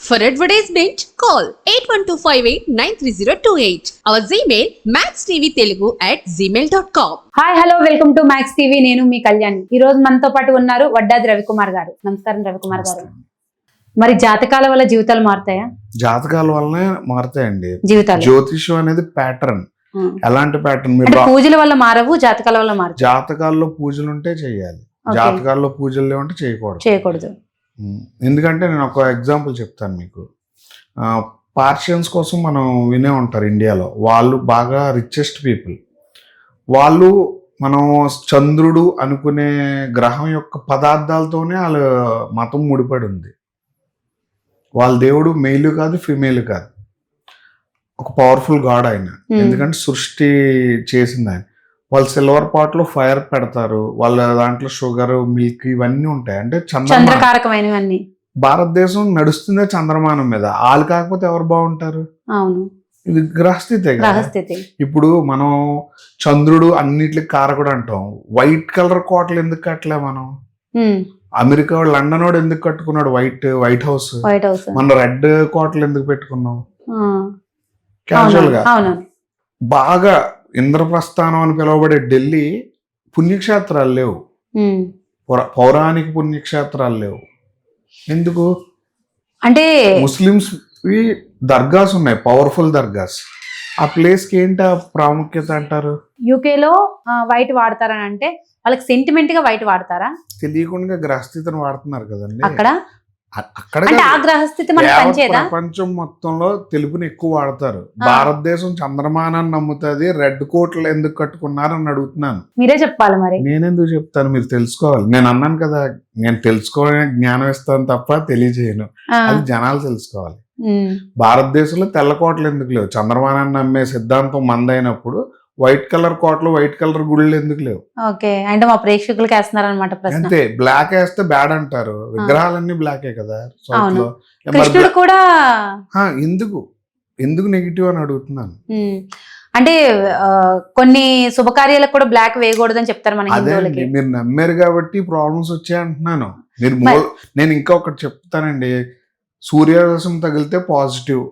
For advertisement, call 8125893028. Our Gmail maxtvtelugu@gmail.com. Hi hello welcome to max TV. నేను మీ కళ్యాణి. ఈ రోజు మనతో పాటు ఉన్నారు వడ్డాది రవికుమార్ గారు. నమస్కారం రవికుమార్ గారు. మరి జాతకాల వల్ల జీవితాలు మారుతాయా? జాతకాల వల్లనే మారుతాయండి జీవితాలు. జ్యోతిష్యం అనేది ప్యాటర్న్. ఎలాంటి ప్యాటర్న్? పూజల వల్ల మారవు, జాతకాల వల్ల మారు. జాతకాల్లో పూజలు ఉంటే చేయాలి, జాతకాల్లో పూజలు లేవంటే చేయకూడదు. ఎందుకంటే నేను ఒక ఎగ్జాంపుల్ చెప్తాను మీకు. పార్షియన్స్ కోసం మనం వినే ఉంటారు ఇండియాలో. వాళ్ళు బాగా రిచెస్ట్ పీపుల్. వాళ్ళు మనం చంద్రుడు అనుకునే గ్రహం యొక్క పదార్థాలతోనే వాళ్ళ మతం ముడిపడి ఉంది. వాళ్ళ దేవుడు మెయిల్ కాదు, ఫిమేల్ కాదు, ఒక పవర్ఫుల్ గాడ్ ఆయన. ఎందుకంటే సృష్టి చేసింది ఆయన. వాళ్ళు సిల్వర్ పాట్ లో ఫైర్ పెడతారు, వాళ్ళ దాంట్లో షుగర్, మిల్క్ ఇవన్నీ ఉంటాయి. అంటే చంద్రకారకమైనవన్నీ. భారతదేశం నడుస్తుందే చంద్రమానం మీద. వాళ్ళు కాకపోతే ఎవరు బాగుంటారు? అవును, ఇది గ్రహస్థితి. ఇప్పుడు మనం చంద్రుడు అన్నిటికి కారకుడు అంటాం. వైట్ కలర్ కోటలు ఎందుకు కట్టలే మనం? అమెరికా లండన్ వాడు ఎందుకు కట్టుకున్నాడు వైట్ హౌస్? మన రెడ్ కోటలు ఎందుకు పెట్టుకున్నాం? క్యాజువల్ గా. బాగా ఇంద్రప్రస్థానం అని పిలువబడే ఢిల్లీ పుణ్యక్షేత్రాలు లేవు, పౌరాణిక పుణ్యక్షేత్రాలు లేవు. ఎందుకు అంటే ముస్లిమ్స్ దర్గాస్ ఉన్నాయి, పవర్ఫుల్ దర్గాస్. ఆ ప్లేస్ కి ఏంటి ప్రాముఖ్యత అంటారు? యూకేలో వైట్ వాడతారని అంటే వాళ్ళకి సెంటిమెంట్ గా వైట్ వాడతారా? తెలియకుండా గ్రహస్థితిని వాడుతున్నారు కదండి. అక్కడ ప్రపంచం మొత్తంలో తెలుపుని ఎక్కువ వాడతారు. భారతదేశం చంద్రమానాన్ని నమ్ముతుంది, రెడ్ కోట్లు ఎందుకు కట్టుకున్నారు అని అడుగుతున్నాను. మీరే చెప్పాలి. మరి నేనెందుకు చెప్తాను? మీరు తెలుసుకోవాలి. నేను అన్నాను కదా, నేను తెలుసుకోవాలని జ్ఞానం ఇస్తాను తప్ప తెలియజేయను. అది జనాలు తెలుసుకోవాలి. భారతదేశంలో తెల్ల కోటలు ఎందుకు లేవు? చంద్రమానాన్ని నమ్మే సిద్ధాంతం మందైనప్పుడు వైట్ కలర్ కోటలు, వైట్ కలర్ గుళ్ళు ఎందుకు లేవు? ఓకే, అంటే మా ప్రేక్షకులకి వేస్తున్నారన్నమాట ప్రశ్న. అంతే. బ్లాక్ వేస్తే బ్యాడ్ అంటారు. విగ్రహాలన్నీ బ్లాకే కదా సౌత్ లో. కూడా ఎందుకు నెగిటివ్ అని అడుగుతున్నాను. అంటే కొన్ని శుభకార్యాలకు కూడా బ్లాక్ వేయకూడదని చెప్తారు మన హిందువులకి. మీరు నమ్మారు కాబట్టి ప్రాబ్లమ్స్ వచ్చాయి అంటున్నాను. నేను ఇంకా ఒకటి చెప్తానండి. సూర్యరశ్మి తగిలితే పాజిటివ్.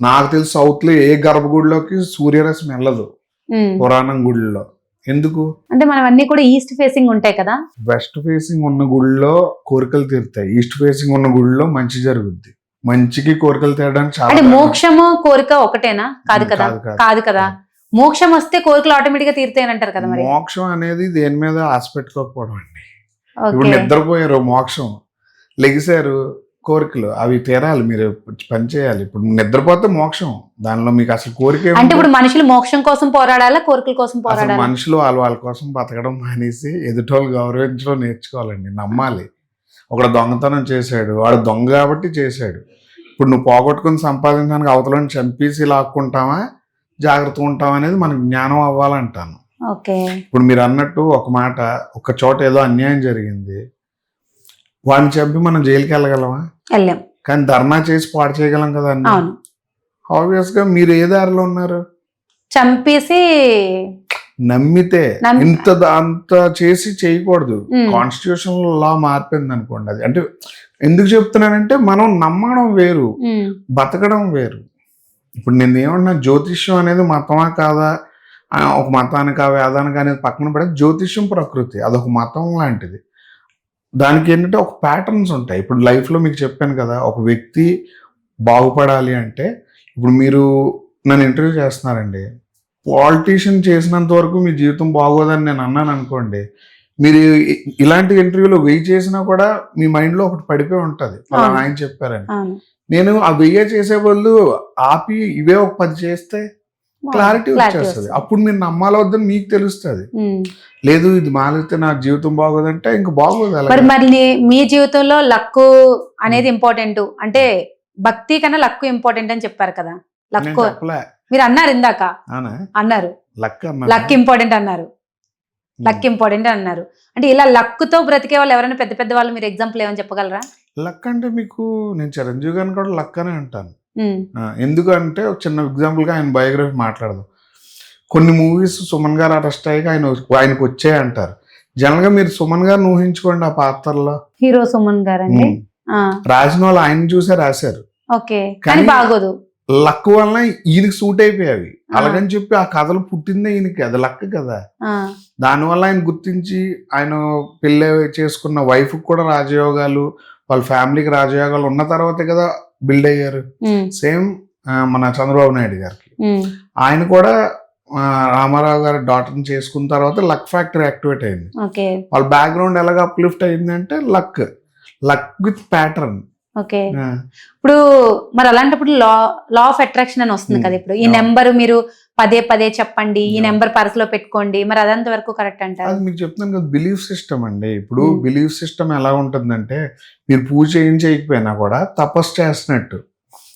నాకు తెలిసి సౌత్ లో ఏ గర్భగుడిలోకి సూర్యరశ్మి వెళ్ళదు, పురాణం గుడిలో. ఎందుకు అంటే మనం అన్ని కూడా ఈస్ట్ ఫేసింగ్ ఉంటాయి కదా. వెస్ట్ ఫేసింగ్ ఉన్న గుడిలో కోరికలు తీరుతాయి, ఈస్ట్ ఫేసింగ్ ఉన్న గుడిలో మంచి జరుగుద్ది. మంచికి కోరికలు తీరడానికి చాలా. మోక్షము కోరిక ఒకటేనా? కాదు కదా. కాదు కదా. మోక్షం వస్తే కోరికలు ఆటోమేటిక్ గా తీరుతాయని అంటారు కదా. మరి మోక్షం అనేది దేని మీద ఆశ పెట్టుకోకపోవడం అండి. ఇప్పుడు నిద్రపోయారు, మోక్షం. లెగిసారు, కోరికలు అవి తీరాలి, మీరు పని చేయాలి. ఇప్పుడు నిద్రపోతే మోక్షం, దానిలో మీకు అసలు కోరిక. అంటే ఇప్పుడు మనుషులు మోక్షం కోసం పోరాడాలా, కోరికల కోసం పోరాడాలా? మనుషులు వాళ్ళ కోసం బతకడం మానేసి ఎదుటోళ్ళు గౌరవించడం నేర్చుకోవాలండి. నమ్మాలి. ఒకడు దొంగతనం చేశాడు, వాడు దొంగ కాబట్టి చేశాడు. ఇప్పుడు నువ్వు పోగొట్టుకుని సంపాదించడానికి అవతలని చంపేసి లాక్కుంటావా, జాగ్రత్తగా ఉంటావా అనేది మనకు జ్ఞానం అవ్వాలంటాను. ఇప్పుడు మీరు అన్నట్టు ఒక మాట, ఒక చోట ఏదో అన్యాయం జరిగింది, వాడిని చంపి మనం జైలుకి వెళ్ళగలమా? వెళ్ళాం. కానీ ధర్నా చేసి పాడు చేయగలం కదా. ఆబ్వియస్ గా మీరు ఏ దారిలో ఉన్నారు? చంపేసి నమ్మితే అంత చేసి చేయకూడదు. కాన్స్టిట్యూషన్ లా మారిపోయింది అనుకోండి. అది అంటే ఎందుకు చెప్తున్నానంటే మనం నమ్మడం వేరు, బతకడం వేరు. ఇప్పుడు నేను ఏమన్నా, జ్యోతిష్యం అనేది మతమా కాదా, ఒక మతానికి వేదానికి అనేది పక్కన పడే, జ్యోతిష్యం ప్రకృతి, అదొక మతం లాంటిది. దానికి ఏంటంటే ఒక ప్యాటర్న్స్ ఉంటాయి. ఇప్పుడు లైఫ్లో మీకు చెప్పాను కదా, ఒక వ్యక్తి బాగుపడాలి అంటే, ఇప్పుడు మీరు నన్ను ఇంటర్వ్యూ చేస్తున్నారండి, పాలిటీషియన్ చేసినంత వరకు మీ జీవితం బాగోదని నేను అన్నాను అనుకోండి, మీరు ఇలాంటి ఇంటర్వ్యూలో వెయ్యి చేసినా కూడా మీ మైండ్లో ఒకటి పడిపోయి ఉంటుంది, అలా ఆయన చెప్పారని. నేను ఆ 1000 చేసే బదులు ఆపి ఇవే ఒక 10 చేస్తే క్లారిటీ వచ్చేస్తుంది. అప్పుడు మీరు నమ్మాలి వద్దని మీకు తెలుస్తుంది. లేదు ఇది మారితే నా జీవితం బాగోదంటే ఇంక బాగోదు. మరి మీ జీవితంలో లక్ అనేది ఇంపార్టెంట్ అంటే భక్తి కన్నా లక్ ఇంపార్టెంట్ అని చెప్పారు కదా. లక్ మీరు అన్నారు ఇందాక, అన్నారు లక్ ఇంపార్టెంట్ అన్నారు, లక్ ఇంపార్టెంట్ అన్నారు. అంటే ఇలా లక్ తో బ్రతికే వాళ్ళు ఎవరైనా పెద్ద పెద్ద వాళ్ళు మీరు ఎగ్జాంపుల్ ఏమని చెప్పగలరా? లక్ అంటే మీకు నేను చిరంజీవి గారిని కూడా లక్ అనే అంటాను. ఎందుకంటే ఒక చిన్న ఎగ్జాంపుల్ గా ఆయన బయోగ్రఫీ మాట్లాడదాం. కొన్ని మూవీస్ సుమన్ గారు అరెస్ట్ అయ్యి ఆయనకు వచ్చాయి అంటారు. జనరల్ గా మీరు సుమన్ గారిని ఊహించుకోండి ఆ పాత్రలో. హీరో సుమన్ గారు అండి. రాసిన వాళ్ళు ఆయన చూసే రాశారు. ఓకే, కానీ బాగోదు. లక్ వలన ఈయనకి సూట్ అయిపోయావి. అలాగని చెప్పి ఆ కథలు పుట్టిందే ఈయనకి, అది లక్ కదా. దానివల్ల ఆయన గుర్తించి ఆయన పెళ్ళి చేసుకున్న వైఫ్ కూడా రాజయోగాలు, వాళ్ళ ఫ్యామిలీకి రాజయోగాలు ఉన్న తర్వాతే కదా బిల్డ్ అయ్యారు. సేమ్ మన చంద్రబాబు నాయుడు గారికి ఆయన కూడా రామారావు గారి డాటర్ని చేసుకున్న తర్వాత లక్ ఫ్యాక్టర్ యాక్టివేట్ అయింది. వాళ్ళ బ్యాక్గ్రౌండ్ ఎలాగ అప్లిఫ్ట్ అయింది అంటే లక్ విత్ ప్యాటర్న్. ఓకే, ఇప్పుడు మరి అలాంటప్పుడు లా ఆఫ్ అట్రాక్షన్ అని వస్తుంది కదా. ఇప్పుడు ఈ నెంబర్ మీరు పదే పదే చెప్పండి, ఈ నెంబర్ పర్సులో పెట్టుకోండి, మరి అదంత వరకు కరెక్ట్ అంటారు? అది మీకు చెప్తున్నాను కదా, బిలీఫ్ సిస్టమ్ అండి. ఇప్పుడు బిలీఫ్ సిస్టమ్ ఎలా ఉంటుందంటే మీరు పూజ ఏం చేయకపోయినా కూడా తపస్సు చేస్తున్నట్టు.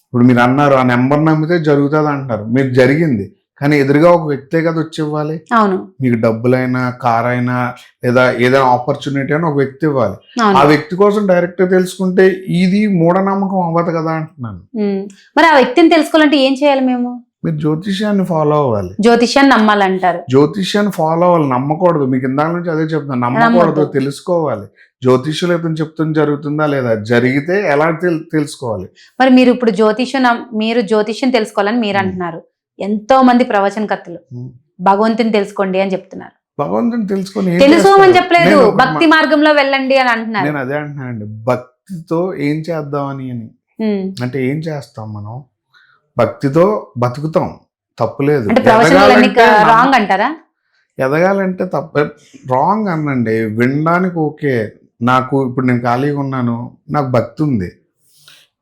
ఇప్పుడు మీరు అన్నారు ఆ నెంబర్ నమ్మితే జరుగుతుంది అంటారు, మీరు జరిగింది. కానీ ఎదురుగా ఒక వ్యక్తే కదా వచ్చి ఇవ్వాలి. అవును, మీకు డబ్బులైనా కార్ అయినా లేదా ఏదైనా ఆపర్చునిటీ అయినా ఒక వ్యక్తి ఇవ్వాలి. ఆ వ్యక్తి కోసం డైరెక్ట్ తెలుసుకుంటే ఇది మూఢనమ్మకం అవ్వదు కదా అంటున్నాను. మరి ఆ వ్యక్తిని తెలుసుకోవాలంటే ఏం చేయాలి? మేము మీరు జ్యోతిష్యాన్ని ఫాలో అవ్వాలి. జ్యోతిష్యాన్ని నమ్మాలంటారు? జ్యోతిష్యాన్ని ఫాలో అవ్వాలి, నమ్మకూడదు. మీకు ఇందాక నుంచి అదే చెప్తున్నాను, నమ్మకూడదు, తెలుసుకోవాలి. జ్యోతిష్యులు ఎప్పుడు చెప్తుంది జరుగుతుందా లేదా, జరిగితే ఎలా తెలుసుకోవాలి. మరి మీరు ఇప్పుడు మీరు జ్యోతిష్యం తెలుసుకోవాలని మీరు అంటున్నారు. ఎంతో మంది ప్రవచనకర్తలు భగవంతుని తెలుసుకోండి అని చెప్తున్నారు. భగవంతుని తెలుసుకోమని చెప్పలేదు, భక్తి మార్గంలో వెళ్ళండి అని అంటున్నారు. నేను అదే అంటున్నానండి, భక్తితో ఏం చేద్దామని అని. అంటే ఏం చేస్తాం మనం? భక్తితో బతుకుతాం, తప్పులేదు. రాంగ్ అంటారా? ఎదగాలంటే తప్ప రాంగ్ అనండి, వినడానికి ఓకే. నాకు ఇప్పుడు నేను ఖాళీగా ఉన్నాను, నాకు భక్తి ఉంది,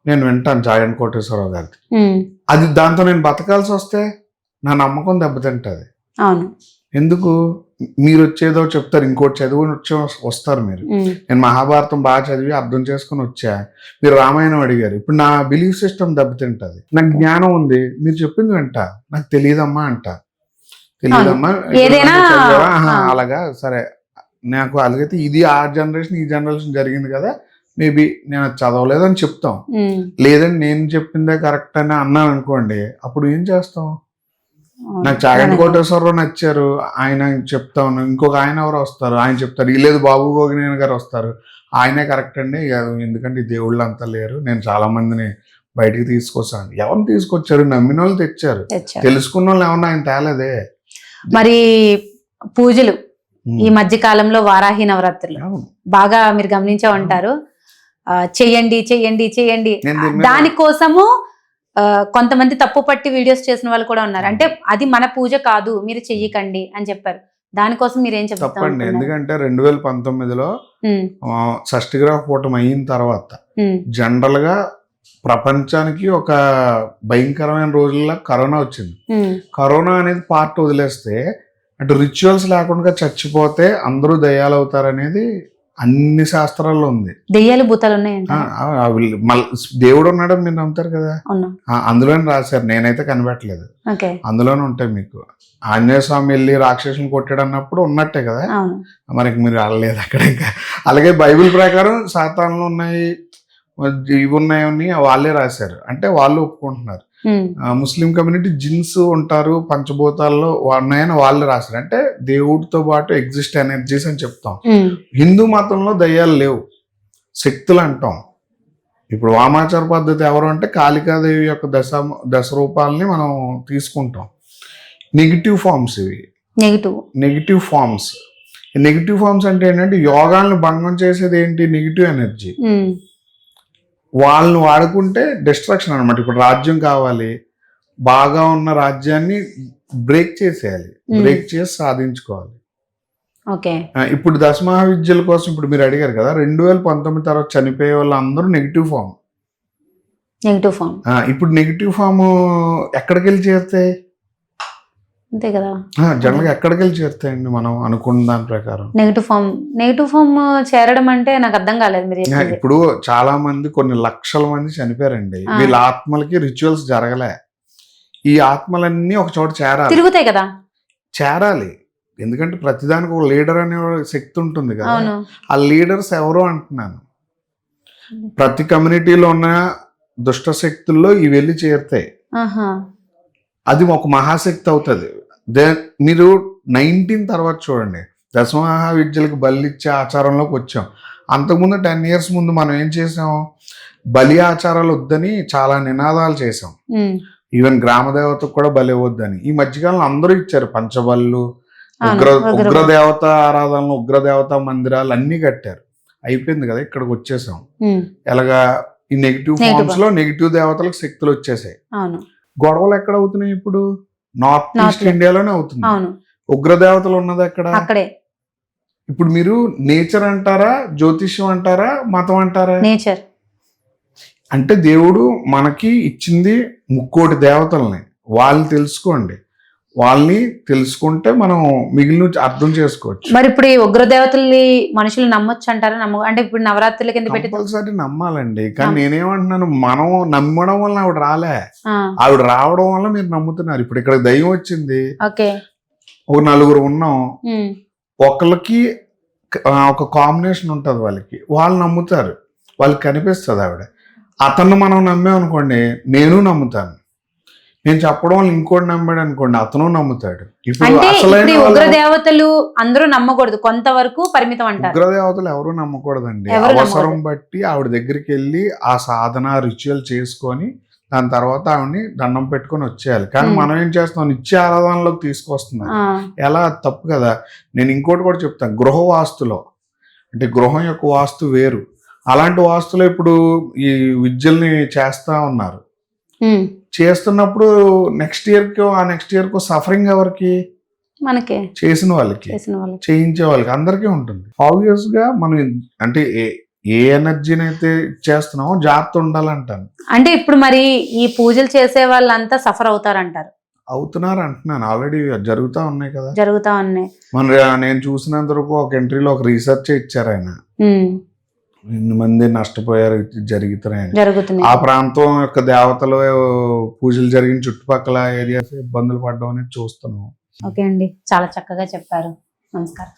నేను వింటాను జాగంటి కోటేశ్వరరావు గారికి. అది దాంతో నేను బతకాల్సి వస్తే నా నమ్మకం దెబ్బతింటది. అవును, ఎందుకు? మీరు వచ్చేదో చెప్తారు, ఇంకోటి చదువు వస్తారు మీరు. నేను మహాభారతం బాగా చదివి అర్థం చేసుకుని వచ్చా, మీరు రామాయణం అడిగారు. ఇప్పుడు నా బిలీఫ్ సిస్టమ్ దెబ్బతింటది. నాకు జ్ఞానం ఉంది, మీరు చెప్పింది వింట, నాకు తెలియదమ్మా అంట. తెలియదమ్మా అలాగా, సరే నాకు అలాగైతే ఇది ఆ జనరేషన్ ఈ జనరేషన్ జరిగింది కదా, మేబీ నేను చదవలేదని చెప్తాం. లేదండి నేను చెప్పిందే కరెక్ట్ అని అన్నాను అనుకోండి, అప్పుడు ఏం చేస్తాం? నాకు చాగంటి కోటేశ్వరరావు నచ్చారు, ఆయన చెప్తాను. ఇంకొక ఆయన ఎవరు వస్తారు, ఆయన చెప్తారు. లేదు బాబు గోగినేని గారు వస్తారు, ఆయనే కరెక్ట్ అండి, ఎందుకంటే దేవుళ్ళు అంతా లేరు, నేను చాలా మందిని బయటికి తీసుకొచ్చాను. ఎవరిని తీసుకొచ్చారు? నమ్మిన వాళ్ళు తెచ్చారు, తెలుసుకున్న వాళ్ళు ఏమన్నా ఆయన తేలేదే. మరి పూజలు ఈ మధ్య కాలంలో వారాహి నవరాత్రులు బాగా మీరు గమనించే ఉంటారు. చెయ్యండి చెయ్యండి చెయ్యండి, దానికోసము కొంతమంది తప్పు పట్టి వీడియోస్ చేసిన వాళ్ళు కూడా ఉన్నారు. అంటే అది మన పూజ కాదు, మీరు చెయ్యకండి అని చెప్పారు. దానికోసం మీరు ఏం చెప్తారు? తప్పండి, ఎందుకంటే 2019లో షష్ఠిగ్రహ కూటమి అయిన తర్వాత జనరల్ గా ప్రపంచానికి ఒక భయంకరమైన రోజుల్లో కరోనా వచ్చింది. కరోనా అనేది పార్ట్ వదిలేస్తే, అంటే రిచువల్స్ లేకుండా చచ్చిపోతే అందరూ దయ్యాలు అవుతారనేది అన్ని శాస్త్రాల్లో ఉంది. దెయ్యాలు భూతాలు ఉన్నాయండి, దేవుడు ఉన్నాడని మీరు నమ్ముతారు కదా, అందులోనే రాశారు. నేనైతే కనిపెట్టలేదు, అందులోనే ఉంటాయి. మీకు ఆంజనేయ స్వామి వెళ్ళి రాక్షసుని కొట్టాడు అన్నప్పుడు ఉన్నట్టే కదా, మరి మీరు వెళ్ళలేదు అక్కడ. ఇంకా అలాగే బైబిల్ ప్రకారం సాతాన్లు ఉన్నాయి, ఇవి ఉన్నాయని వాళ్ళే రాశారు, అంటే వాళ్ళు ఒప్పుకుంటున్నారు. ముస్లిం కమ్యూనిటీ జిన్స్ ఉంటారు, పంచభూతాల్లో ఉన్నాయని వాళ్ళు రాశారు, అంటే దేవుడితో పాటు ఎగ్జిస్ట్ ఎనర్జీస్ అని చెప్తాం. హిందూ మతంలో దయ్యాలు లేవు, శక్తులు అంటాం. ఇప్పుడు వామాచార పద్ధతి ఎవరు అంటే కాళికాదేవి యొక్క దశ రూపాలని మనం తీసుకుంటాం. నెగిటివ్ ఫార్మ్స్ ఇవి, నెగిటివ్ ఫార్మ్స్. నెగిటివ్ ఫార్మ్స్ అంటే ఏంటంటే యోగాలను భంగం చేసేది ఏంటి? Negative energy. వాళ్ళని వాడుకుంటే డిస్ట్రాక్షన్ అనమాట. ఇప్పుడు రాజ్యం కావాలి, బాగా ఉన్న రాజ్యాన్ని బ్రేక్ చేసేయాలి, బ్రేక్ చేసి సాధించుకోవాలి. ఇప్పుడు దశమహావిద్యల కోసం ఇప్పుడు మీరు అడిగారు కదా, 2019 తర్వాత చనిపోయే వాళ్ళు అందరూ నెగిటివ్ ఫామ్. ఇప్పుడు నెగిటివ్ ఫామ్ ఎక్కడికి వెళ్ళి చేరుతాయి? అంతే కదా, జనరల్ గా ఎక్కడికి వెళ్ళి చేరుతాయండి మనం అనుకున్న దాని ప్రకారం? నెగిటివ్ ఫామ్ చేరడం అంటే నాకు అర్థం కాలేదు మీరు. ఇప్పుడు చాలా మంది, కొన్ని లక్షల మంది చనిపోయారండి, వీళ్ళ ఆత్మలకి రిచువల్స్ జరగలే. ఈ ఆత్మలన్నీ ఒక చోట చేరాలి, తిరుగుతాయి కదా, చేరాలి. ఎందుకంటే ప్రతిదానికి ఒక లీడర్ అనే శక్తి ఉంటుంది కదా, ఆ లీడర్స్ ఎవరో అంటున్నాను. ప్రతి కమ్యూనిటీలో ఉన్న దుష్ట శక్తుల్లో ఇవి వెళ్ళి చేరుతాయి, అది ఒక మహాశక్తి అవుతుంది. మీరు 19 తర్వాత చూడండి, దశమహావిద్యలకు బలిచ్చే ఆచారంలోకి వచ్చాం. అంతకుముందు 10 years ముందు మనం ఏం చేసాం, బలి ఆచారాలు వద్దని చాలా నినాదాలు చేసాం. ఈవెన్ గ్రామ దేవతకు కూడా బలి ఇవ్వద్దని. ఈ మధ్యకాలంలో అందరూ ఇచ్చారు పంచబళ్ళు, ఉగ్రదేవత ఆరాధనలు, ఉగ్రదేవత మందిరాలు అన్ని కట్టారు. అయిపోయింది కదా, ఇక్కడికి వచ్చేసాం. ఎలాగా ఈ నెగిటివ్ ఫార్మ్స్ లో నెగిటివ్ దేవతలకు శక్తులు వచ్చేసాయి. గొడవలు ఎక్కడ అవుతున్నాయి ఇప్పుడు? నార్త్ ఈస్ట్ ఇండియాలోనే అవుతుంది. ఉగ్రదేవతలు ఉన్నది ఎక్కడ? ఇప్పుడు మీరు నేచర్ అంటారా, జ్యోతిష్యం అంటారా, మతం అంటారా? నేచర్. అంటే దేవుడు మనకి ఇచ్చింది 3 దేవతల్ని. వాళ్ళని తెలుసుకోండి. వాళ్ళని తెలుసుకుంటే మనం మిగిలిన అర్థం చేసుకోవచ్చు. మరి ఇప్పుడు ఈ ఉగ్రదేవతల్ని మనుషులు నమ్మొచ్చు అంటారా? అంటే ఇప్పుడు నవరాత్రుల కింద పెట్టి కంపల్సరీ నమ్మాలండి. కానీ నేనేమంటున్నాను, మనం నమ్మడం వల్ల ఆవిడ రాలే, ఆవిడ రావడం వల్ల మీరు నమ్ముతున్నారు. ఇప్పుడు ఇక్కడ దయ్యం వచ్చింది, ఒక 4 ఉన్నాం, ఒకళ్ళకి ఒక కాంబినేషన్ ఉంటది, వాళ్ళు నమ్ముతారు, వాళ్ళకి కనిపిస్తుంది ఆవిడ. అతన్ని మనం నమ్మామనుకోండి, నేను నమ్ముతాను. నేను చెప్పడం వల్ల ఇంకోటి నమ్మాడు అనుకోండి, అతను నమ్ముతాడు. ఇప్పుడు అసలైన ఉగ్రదేవతలు అందరూ నమ్మకూడదు, కొంతవరకు పరిమితం అంటారు. ఉగ్రదేవతలు ఎవరు నమ్మకూడదండి. అవసరం బట్టి ఆవిడ దగ్గరికి వెళ్ళి ఆ సాధన రిచువల్ చేసుకొని దాని తర్వాత ఆవిడని దండం పెట్టుకొని వచ్చేయాలి. కానీ మనం ఏం చేస్తాం, నిత్య ఆరాధనలోకి తీసుకొస్తున్నాం. ఎలా? తప్పు కదా. నేను ఇంకోటి కూడా చెప్తాను, గృహ వాస్తులో అంటే గృహం యొక్క వాస్తు వేరు. అలాంటి వాస్తులో ఇప్పుడు ఈ విద్యల్ని చేస్తా ఉన్నారు. చేస్తున్నప్పుడు నెక్స్ట్ ఇయర్ కు సఫరింగ్ ఎవరికి? మనకే. చేసిన వాళ్ళకి, చేయించే వాళ్ళకి, అందరికీ ఉంటుంది. ఆబ్వియస్ గా మనం అంటే ఏ ఎనర్జీని అయితే చేస్తున్నామో జాగ్రత్త ఉండాలంటాను. అంటే ఇప్పుడు మరి ఈ పూజలు చేసే వాళ్ళంతా సఫర్ అవుతారంటారు? అవుతున్నారు అంటున్నాను, ఆల్రెడీ జరుగుతా ఉన్నాయి కదా. జరుగుతా ఉన్నాయి. నేను చూసినంత వరకు ఒక ఎంట్రీలో ఒక రీసెర్చ్ ఇచ్చారు ఆయన, ఎన్ని మంది నష్టపోయారు, జరుగుతున్నాయి. ఆ ప్రాంతం యొక్క దేవతలు పూజలు జరిగిన చుట్టుపక్కల ఏరియాస్ ఇబ్బందులు పడడం అనేది చూస్తున్నాం. ఓకే అండి, చాలా చక్కగా చెప్పారు. నమస్కారం.